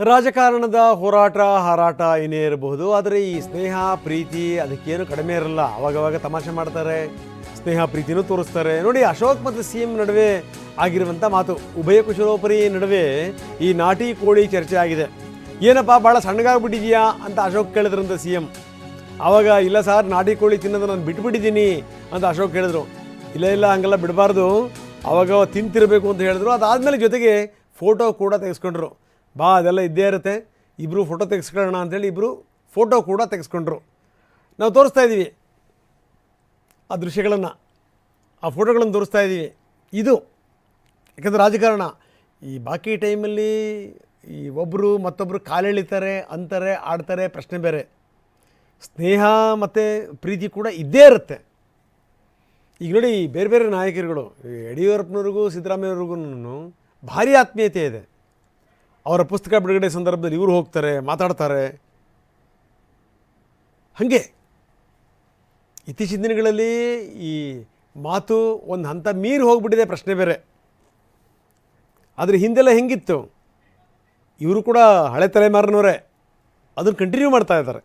ರಾಜಕಾರಣದ ಹೋರಾಟ ಹಾರಾಟ ಏನೇ ಇರಬಹುದು, ಆದರೆ ಈ ಸ್ನೇಹ ಪ್ರೀತಿ ಅದಕ್ಕೇನು ಕಡಿಮೆ ಇರಲ್ಲ. ಅವಾಗವಾಗ ತಮಾಷೆ ಮಾಡ್ತಾರೆ, ಸ್ನೇಹ ಪ್ರೀತಿನೂ ತೋರಿಸ್ತಾರೆ. ನೋಡಿ, ಅಶೋಕ್ ಮತ್ತು CM ನಡುವೆ ಆಗಿರುವಂಥ ಮಾತು, ಉಭಯ ಕುಶಲೋಪರಿ ನಡುವೆ ಈ ನಾಟಿ ಕೋಳಿ ಚರ್ಚೆ ಆಗಿದೆ. ಏನಪ್ಪ ಭಾಳ ಸಣ್ಣಗಾಗ್ಬಿಟ್ಟಿದೆಯಾ ಅಂತ ಅಶೋಕ್ ಕೇಳಿದ್ರಂತ CM. ಆವಾಗ ಇಲ್ಲ ಸರ್, ನಾಟಿ ಕೋಳಿ ತಿನ್ನೋದು ನಾನು ಬಿಟ್ಬಿಟ್ಟಿದ್ದೀನಿ ಅಂತ ಅಶೋಕ್ ಹೇಳಿದ್ರು. ಇಲ್ಲ ಹಂಗೆಲ್ಲ ಬಿಡಬಾರ್ದು, ಆವಾಗ ತಿಂತಿರಬೇಕು ಅಂತ ಹೇಳಿದ್ರು. ಅದಾದಮೇಲೆ ಜೊತೆಗೆ ಫೋಟೋ ಕೂಡ ತೆಗೆಸ್ಕೊಂಡ್ರು. ಬಾ ಅದೆಲ್ಲ ಇದ್ದೇ ಇರುತ್ತೆ, ಇಬ್ಬರು ಫೋಟೋ ತೆಗೆಸ್ಕೊಳ್ಳೋಣ ಅಂತೇಳಿ ಇಬ್ಬರು ಫೋಟೋ ಕೂಡ ತೆಗೆಸ್ಕೊಂಡ್ರು. ನಾವು ತೋರಿಸ್ತಾ ಇದ್ದೀವಿ ಆ ದೃಶ್ಯಗಳನ್ನು, ಆ ಫೋಟೋಗಳನ್ನು ತೋರಿಸ್ತಾ ಇದ್ದೀವಿ. ಇದು ಯಾಕಂದರೆ ರಾಜಕಾರಣ ಈ ಬಾಕಿ ಟೈಮಲ್ಲಿ ಈ ಒಬ್ಬರು ಮತ್ತೊಬ್ಬರು ಕಾಲೆಳಿತಾರೆ, ಅಂತಾರೆ, ಆಡ್ತಾರೆ, ಪ್ರಶ್ನೆ ಬೇರೆ. ಸ್ನೇಹ ಮತ್ತು ಪ್ರೀತಿ ಕೂಡ ಇದ್ದೇ ಇರುತ್ತೆ. ಈಗ ನೋಡಿ, ಬೇರೆ ಬೇರೆ ನಾಯಕರುಗಳು, ಯಡಿಯೂರಪ್ಪನವ್ರಿಗೂ ಸಿದ್ದರಾಮಯ್ಯವ್ರಿಗೂ ಭಾರಿ ಆತ್ಮೀಯತೆ ಇದೆ. ಅವರ ಪುಸ್ತಕ ಬಿಡುಗಡೆ ಸಂದರ್ಭದಲ್ಲಿ ಇವರು ಹೋಗ್ತಾರೆ, ಮಾತಾಡ್ತಾರೆ. ಹಾಗೆ ಇತ್ತೀಚಿನ ದಿನಗಳಲ್ಲಿ ಈ ಮಾತು ಒಂದು ಹಂತ ಮೀರಿ ಹೋಗ್ಬಿಟ್ಟಿದೆ, ಪ್ರಶ್ನೆ ಬೇರೆ. ಆದರೆ ಹಿಂದೆಲ್ಲ ಹೆಂಗಿತ್ತು, ಇವರು ಕೂಡ ಹಳೆ ತಲೆಮಾರಿನವರೇ ಅದನ್ನು ಕಂಟಿನ್ಯೂ ಮಾಡ್ತಾ ಇದ್ದಾರೆ.